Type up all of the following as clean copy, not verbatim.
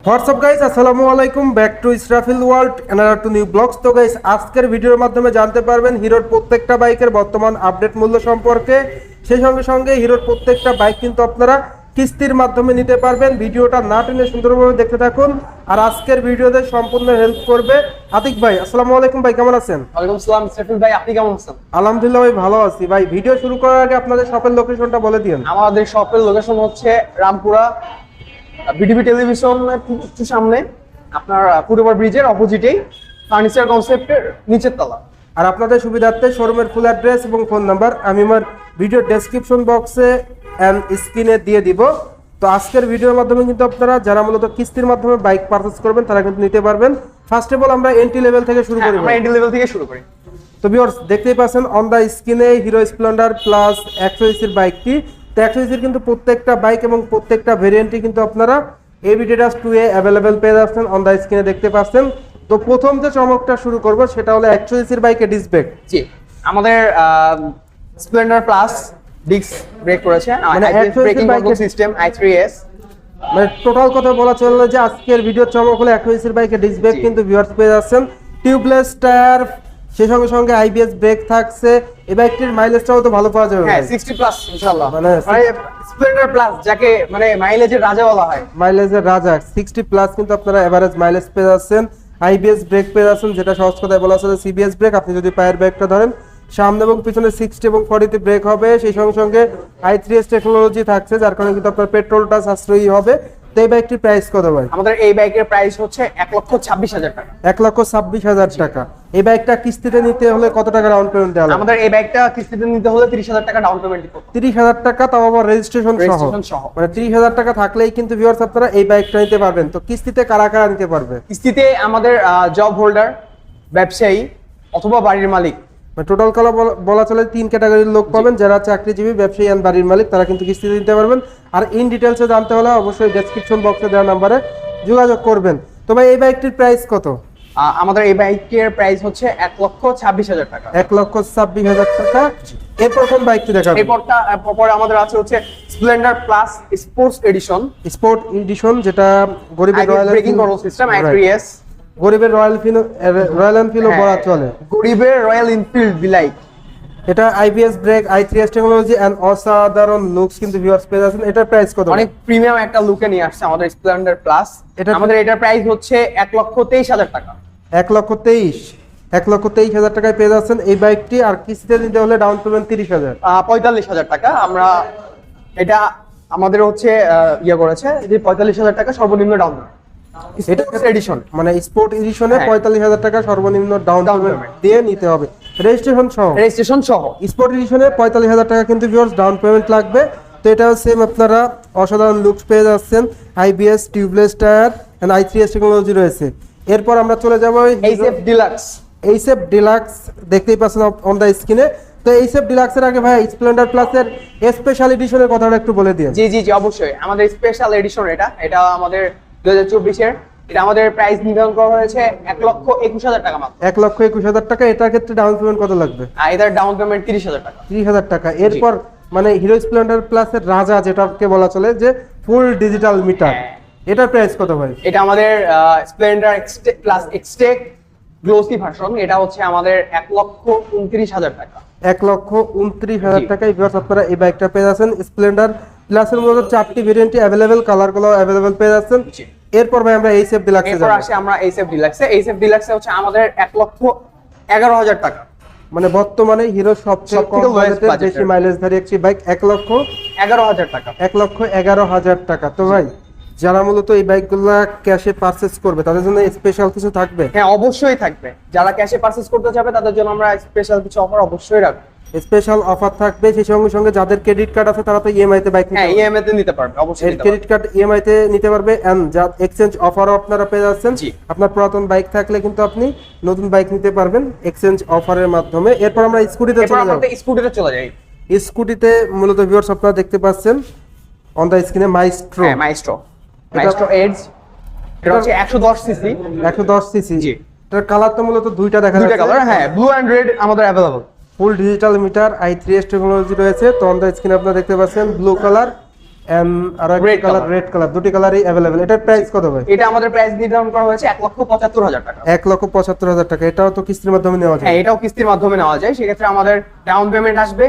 WhatsApp guys, আসসালামু আলাইকুম, back to Israfil world another to new vlogs. তো গাইস, আজকের ভিডিওর মাধ্যমে জানতে পারবেন হিরোর প্রত্যেকটা বাইকের বর্তমান আপডেট মূল্য সম্পর্কে। সেই সঙ্গে সঙ্গে হিরোর প্রত্যেকটা বাইক কিন্তু আপনারা কিস্তির মাধ্যমে নিতে পারবেন। ভিডিওটা না টেনে সুন্দরভাবে দেখতে থাকুন। আর আজকের ভিডিওতে সম্পূর্ণ হেল্প করবে আতিক ভাই। আসসালামু আলাইকুম ভাই, কেমন আছেন? ওয়ালাইকুম আসসালাম ইসরাফিল ভাই, আপনি কেমন আছেন? আলহামদুলিল্লাহ ভাই, ভালো আছি ভাই। ভিডিও শুরু করার আগে আপনাদের শপের লোকেশনটা বলে দিন। আমাদের শপের লোকেশন হচ্ছে রামপুরা বিটিভি টেলিভিশন একটু সামনে, আপনার ফুটওভার ব্রিজের অপোজিটেই, ফার্নিচার কনসেপ্টের নিচের তলা। আর আপনাদের সুবিধার্থে শোরুমের ফুল অ্যাড্রেস এবং ফোন নাম্বার আমি আমার ভিডিও ডেসক্রিপশন বক্সে এন্ড স্ক্রিনে দিয়ে দিব। তো আজকের ভিডিওর মাধ্যমে কিন্তু আপনারা যারা মূলত কিস্তির মাধ্যমে বাইক পারচেজ করবেন তারা কিন্তু নিতে পারবেন। ফার্স্ট অফ অল আমরা এন্ট্রি লেভেল থেকে শুরু করি। আমরা এন্ট্রি লেভেল থেকে শুরু করি। তো ভিউয়ার্স, দেখতেই পাচ্ছেন অন দা স্ক্রিনে হিরো স্প্লেন্ডার প্লাস 100 বাইকটি। তো 100 কিন্তু প্রত্যেকটা বাইক এবং প্রত্যেকটা ভেরিয়েন্টই কিন্তু আপনারা এভিডেটাস 2A অ্যাভেলেবেল পেয়ে যাচ্ছেন, অন দা স্ক্রিনে দেখতে পাচ্ছেন। তো প্রথম যে চমকটা শুরু করব সেটা হলো 100 বাইকে ডিস্ক ব্রেক। জি, আমাদের স্প্লেন্ডার প্লাস ডিস্ক ব্রেক করেছে, মানে ব্রেকিং কন্ট্রোল সিস্টেম i3s। মানে টোটাল কথা বলা চলে যে আজকের ভিডিওর চমক হলো 100 বাইকে ডিস্ক ব্রেক কিন্তু ভিউয়ার্স পেয়ে যাচ্ছেন। টিউবলেস টায়ার, সেই সঙ্গে সঙ্গে আইবিএস ব্রেক থাকছে। এই বাইকটির মাইলেজটাও তো ভালো পাওয়া যাবে। হ্যাঁ, 60 প্লাস ইনশাআল্লাহ। মানে স্প্লেন্ডার প্লাস যাকে মানে মাইলেজের রাজা বলা হয়, মাইলেজের রাজা 60 প্লাস কিন্তু আপনারা এভারেজ মাইলেজ পেয়ে যাচ্ছেন। আইবিএস ব্রেক পেয়ে যাচ্ছেন, যেটা সহজ কথায় বলা চলে সিবিএস ব্রেক। আপনি যদি পায়ের ব্রেকটা ধরেন সামনে এবং পিছনে 60 এবং 40 ব্রেক হবে। সেই সঙ্গে সঙ্গে i3s টেকনোলজি থাকছে, যার কারণে কিন্তু আপনার পেট্রোলটা সাশ্রয়ী হবে। তো এই বাইকটির প্রাইস কত ভাই? আমাদের এই বাইকের প্রাইস হচ্ছে 1,26,000 টাকা। 1,26,000 টাকা। এই বাইকটা কিস্তিতে নিতে হলে কত টাকা ডাউন পেমেন্ট দেওয়া লাগবে? আমাদের এই বাইকটা কিস্তিতে নিতে হলে 30,000 টাকা ডাউন পেমেন্ট দিতে হবে। 30,000 টাকা, তাও আবার রেজিস্ট্রেশন সহ। মানে 30,000 টাকা থাকলেই কিন্তু ভিউয়ার্স আপনারা এই বাইকটা নিতে পারবেন। তো কিস্তিতে কারা কারা নিতে পারবে? কিস্তিতে আমাদের জব হোল্ডার, ব্যবসায়ী অথবা বাড়ির মালিক। টোটাল কালা বলা চলে 3 ক্যাটাগরির লোক পাবেন, যারা চাকরিজীবী, ব্যবসায়ী আর বাড়ির মালিক, তারা কিন্তু কিস্তিতে নিতে পারবেন। আর ইন ডিটেলসে জানতে হলে অবশ্যই ডেসক্রিপশন বক্সে দেওয়া নাম্বারে যোগাযোগ করবেন। তো ভাই, এই বাইকটির প্রাইস কত? আমাদের এই বাইকের প্রাইস হচ্ছে 1,26,000 টাকা। 1,26,000 টাকা। এরপর কোন বাইকটি দেখাবেন? এরপর আমাদের আছে হচ্ছে Splendor Plus sports edition. Sport edition, যেটা গরিবের royal breaking control system i3s। গরিবের রয়্যাল এনফিল্ড বলা চলে। গরিবের রয়্যাল এনফিল্ড বিলাই। এটা IBS brake, i3s technology and অসাধারণ লুকস কিন্তু ভিউয়ার্স পেয়ে যাচ্ছেন। এটার প্রাইস কত? অনেক প্রিমিয়াম একটা লুকে নিয়ে আসছে আমাদের স্প্লেন্ডার প্লাস। আমাদের এটার প্রাইস হচ্ছে 1,23,000 টাকা। 1,23,000 টাকায় পেয়ে যাচ্ছেন এই বাইকটি। আর কিস্তিতে নিতে হলে ডাউন পেমেন্ট 30,000, 45,000 টাকা। আমরা এটা আমাদের হচ্ছে করেছে যে 45,000 টাকা সর্বনিম্ন ডাউন এডিশন, মানে স্পোর্ট এডিশনে 45,000 টাকা সর্বনিম্ন ডাউন পেমেন্ট দিয়ে নিতে হবে, রেজিস্ট্রেশন সহ। স্পোর্ট এডিশনে 45,000 টাকা কিন্তু ভিউয়ার্স ডাউন পেমেন্ট লাগবে। তো এটাও সেম, আপনারা অসাধারণ লুকস পেয়ে যাচ্ছেন। IBS, tubeless tyre and i3s technology রয়েছে। এরপর আমরা চলে যাব এইসএফ ডিলাক্স। দেখতেই পাচ্ছেন অন দা স্ক্রিনে। তো এইসএফ ডিলাক্সের আগে ভাই স্প্লেন্ডার প্লাসের স্পেশাল এডিশনের কথাটা একটু বলে দিন। জি অবশ্যই। আমাদের স্পেশাল এডিশন এটা আমাদের 2024 এর। এটা আমাদের প্রাইস নির্ধারণ করা হয়েছে 1,21,000 টাকা মাত্র। 1,21,000 টাকা। এটার ক্ষেত্রে ডাউন পেমেন্ট কত লাগবে? এটার ডাউন পেমেন্ট 30,000 টাকা। 30,000 টাকা। এরপর মানে হিরো স্প্লেন্ডার প্লাসের রাজা, যেটাকে বলা চলে যে ফুল ডিজিটাল মিটার, এটার প্রাইস কত ভাই? এটা আমাদের Splendor Xtec plus Xtec glossy version. এটা হচ্ছে আমাদের 1,29,000 টাকা। 1,29,000 টাকায় ভিউয়ার্স আপনারা এই বাইকটা পেয়ে যাচ্ছেন। স্প্লেন্ডার প্লাসের মধ্যে 4টি ভেরিয়েন্টই अवेलेबल, কালারগুলো अवेलेबल পেয়ে যাচ্ছেন। এরপর ভাই আমরা এইসএফ ডিলাক্সে যাব। আমরা এইসএফ ডিলাক্সে হচ্ছে আমাদের 1,11,000 টাকা। মানে বর্তমানে হিরো সবচেয়ে কম বাজেটের বেশি মাইলেজধারী একটি বাইক, 1,11,000 টাকা। 1,11,000 টাকা। তো ভাই, যারা মূলত এই বাইকগুলো ক্যাশে পারচেজ করবে তাদের জন্য স্পেশাল কিছু থাকবে? হ্যাঁ, অবশ্যই থাকবে। যারা ক্যাশে পারচেজ করতে যাবে তাদের জন্য আমরা স্পেশাল কিছু অফার অবশ্যই রাখবো। স্পেশাল অফার থাকবে। সেই সঙ্গে সঙ্গে যাদের ক্রেডিট কার্ড আছে তারা তো ইএমআই তে বাইক নিতে পারবে। অবশ্যই ক্রেডিট কার্ড ইএমআই তে নিতে পারবে। এন্ড যা এক্সচেঞ্জ অফারও আপনারা পেয়ে যাচ্ছেন। আপনার পুরাতন বাইক থাকলে কিন্তু আপনি নতুন বাইক নিতে পারবেন এক্সচেঞ্জ অফারের মাধ্যমে। এরপর আমরা স্কুটিতে চলে যাই। স্কুটিতে মূলত ভিউয়ার্স আপনারা দেখতে পাচ্ছেন অন দা স্ক্রিনে মাইস্ট্রো এডজ। এটা হচ্ছে 110 সিসি। 110 সিসি। জি। এটার কালার তো মূলত দুইটা দেখা যাচ্ছে। দুইটা কালার, হ্যাঁ, ব্লু এন্ড রেড আমাদের available. Full digital meter, i3s technology রয়েছে। তো অন দা স্ক্রিনে আপনারা দেখতে পাচ্ছেন ব্লু কালার এন্ড আর একটা Red colour color। Red colour, দুটি কালারই अवेलेबल। এটার প্রাইস কত ভাই? এটা আমাদের প্রাইস নির্ধারণ করা হয়েছে 1,75,000 টাকা। 1,75,000 টাকা। এটাও তো কিস্তির মাধ্যমে নেওয়া যায়। হ্যাঁ, এটাও কিস্তির মাধ্যমে নেওয়া যায়। সেক্ষেত্রে আমাদের ডাউন পেমেন্ট আসবে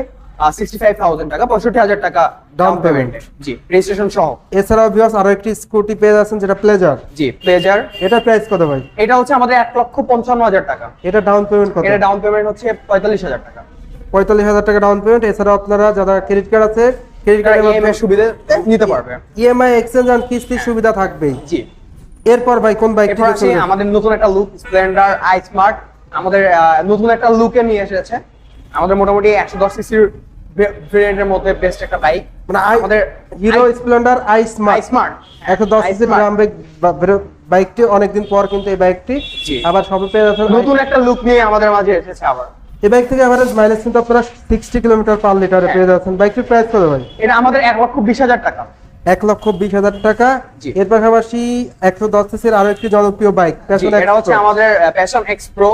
65,000 টাকা, 65,000 টাকা Down ডাউন পেমেন্ট। জি, রেজিস্ট্রেশন সহ। এছাড়াও ভিউয়ার্স আরো একটি স্কুটি পেয়ে যাচ্ছেন যেটা প্লেজার। জি, প্লেজার। এটার প্রাইস কত ভাই? এটা হচ্ছে আমাদের 1,55,000 টাকা। এটা ডাউন পেমেন্ট কত? এটা ডাউন পেমেন্ট হচ্ছে 45,000 টাকা। 45,000 টাকা ডাউন পেমেন্ট। এছাড়াও আপনারা যারা ক্রেডিট কার্ড আছে ক্রেডিট এটা কার্ডের ইএমআই সুবিধা নিতে পারবে। ইএমআই এক্সচেঞ্জ এন্ড কিস্তির সুবিধা থাকবেই। জি। এরপর ভাই কোন বাইকটি এরপর আছে আমাদের নতুন একটা লুক, স্প্লেন্ডার আই স্মার্ট। আমাদের নতুন একটা লুকে নিয়ে এসেছে। আমাদের মোটামুটি 110 সিসির ভেরিয়েন্টের মধ্যে বেস্ট একটা বাইক। মানে আমাদের hero Splendor I I smart smart 110 সিসির গ্রাম বাইকটি অনেকদিন পর কিন্তু এই বাইকটি জি। আবার সবে পেয়ে যাচ্ছেন। নতুন একটা লুক নিয়ে আমাদের মাঝে এসেছে আবার। এই বাইক থেকে এভারেজ মাইলেজ কিন্তু আপনারা 60 কিলোমিটার পার লিটারে পেয়ে যাচ্ছেন। বাইকটির প্রাইস কত ভাই? এটা আমাদের 1,20,000 টাকা। 1,20,000 টাকা। জি। এর পাশাপাশি 110 সিসির আরো একটি জনপ্রিয় বাইক জি, এটা হচ্ছে আমাদের প্যাশন এক্স প্রো।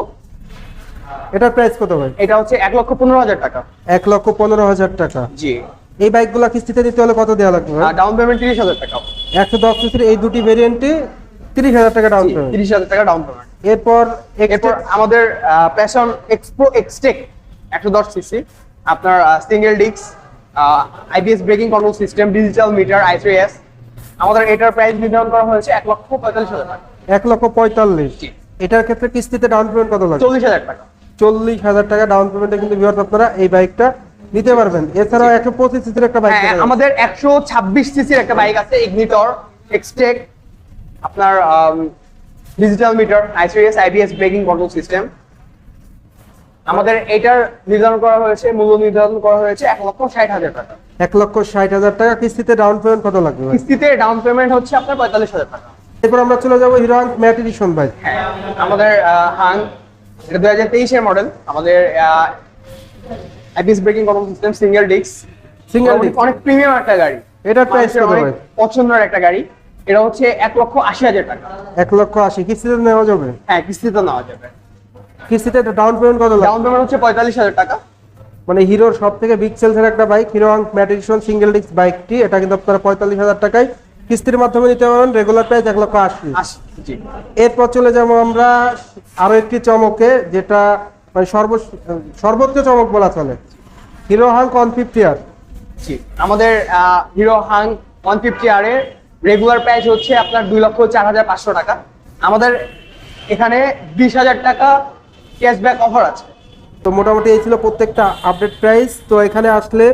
এটার প্রাইস কত ভাই? এটা হচ্ছে 1,15,000 টাকা। 1,15,000 টাকা। জি। এই বাইকগুলো কিস্তিতে নিতে হলে কত দেওয়া লাগবে ভাই? আর ডাউন পেমেন্ট 30,000 টাকা। 110 সিসির এই দুটি ভেরিয়েন্টে 30,000 টাকা ডাউন পেমেন্ট। 30,000 টাকা ডাউন পেমেন্ট। এরপর এরপর আমাদের প্যাশন এক্সপ্রো এক্সটেক 110 সিসি, আপনার single disc, IBS breaking control system, digital meter, I3S। আমাদের এটার প্রাইস নির্ধারণ করা হয়েছে 1,45,000 টাকা। 1,45,000। জি। এটার ক্ষেত্রে কিস্তিতে ডাউন পেমেন্ট কত লাগবে? 40,000 টাকা। 40,000 টাকা ডাউন পেমেন্টে কিন্তু ভিউয়ার্স আপনারা এই বাইকটা নিতে পারবেন। এছাড়াও 125 সিসির একটা বাইক হ্যাঁ, আমাদের 126 সিসির একটা বাইক আছে, ইগনিটর এক্সটেক। আপনার digital meter, I3S, IBS breaking control system. আমাদের এটার নির্ধারণ করা হয়েছে, মূল্য নির্ধারণ করা হয়েছে 1,60,000 টাকা। 1,60,000 টাকা। কিস্তিতে ডাউন পেমেন্ট কত লাগবে ভাই? কিস্তিতে ডাউন পেমেন্ট হচ্ছে আপনার 45,000 টাকা। এরপর আমরা চলে যাবো হিরো ম্যাট এডিশন বাইক। হ্যাঁ, আমাদের হাং, এটা 2023 এর মডেল। আমাদের IBS breaking control system, single disc, single disc. অনেক প্রিমিয়াম একটা গাড়ি। এটার প্রাইস মানুষের কত অনেক ভাই? পছন্দের একটা গাড়ি। এটা হচ্ছে 1,80,000 টাকা। 1,80,000। কিস্তিতে নেওয়া যাবে? হ্যাঁ, কিস্তিতে নেওয়া যাবে। কিস্তিতে ডাউন পেমেন্ট কত লাগবে? ডাউন পেমেন্ট হচ্ছে 45,000 টাকা। মানে হিরোর সব থেকে বিগ সেলসের একটা bike hero mat addition single disc বাইকটি। এটা কিন্তু আপনারা 45,000 টাকায় কিস্তির মাধ্যমে নিতে পারবেন। Regular price 1,80,000। জি। এরপর চলে যাবো আমরা আরো একটি চমকে, যেটা মানে সর্বোচ্চ চমক বলা চলে, হিরো হাং 150R। জি, আমাদের হিরো হাং 150R এর রেগুলার প্রাইস হচ্ছে আপনার 2,04,500 টাকা। আমাদের এখানে 20,000 টাকা ক্যাশব্যাক অফার আছে। তো মোটামুটি এই ছিল প্রত্যেকটা আপডেট প্রাইস। তো এখানে আসলে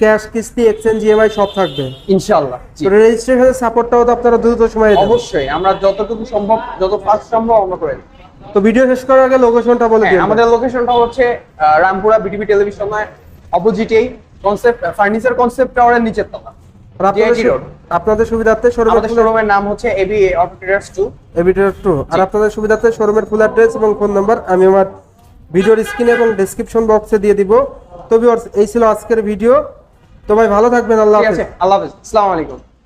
ক্যাশ, কিস্তি, এক্সচেঞ্জ, ইএমআই সব থাকবে ইনশাআল্লাহ। জি, তো রেজিস্ট্রেশনের সাপোর্টটাও তো আপনারা দ্রুত সময়ে দেবেন। অবশ্যই আমরা যতটুকু সম্ভব, যত ফাস্ট সম্ভব আমরা করে দিই। তো ভিডিও শেষ করার আগে লোকেশনটা বলে দিন। আমাদের লোকেশনটা হচ্ছে রামপুরা বিটিভি টেলিভিশনের অপোজিটেই কনসেপ্ট ফার্নিচার কনসেপ্ট টাওয়ারের নিচের তলা। আর আপনাদের সুবিধার্থে আমাদের শোরুমের নাম হচ্ছে এবি অটো ট্রেডার্স 2। এবিটার 2। আর আপনাদের সুবিধার্থে শোরুমের ফুল অ্যাড্রেস এবং ফোন নাম্বার আমি আমার ভিডিওর স্ক্রিনে এবং ডেসক্রিপশন বক্সে দিয়ে দিব। তো ভিউয়ার্স এই ছিল আজকের ভিডিও। তো ভাই ভালো থাকবেন। আল্লাহ ঠিক হাফেজ। আছে, আল্লাহ হাফেজ, আসসালামু আলাইকুম।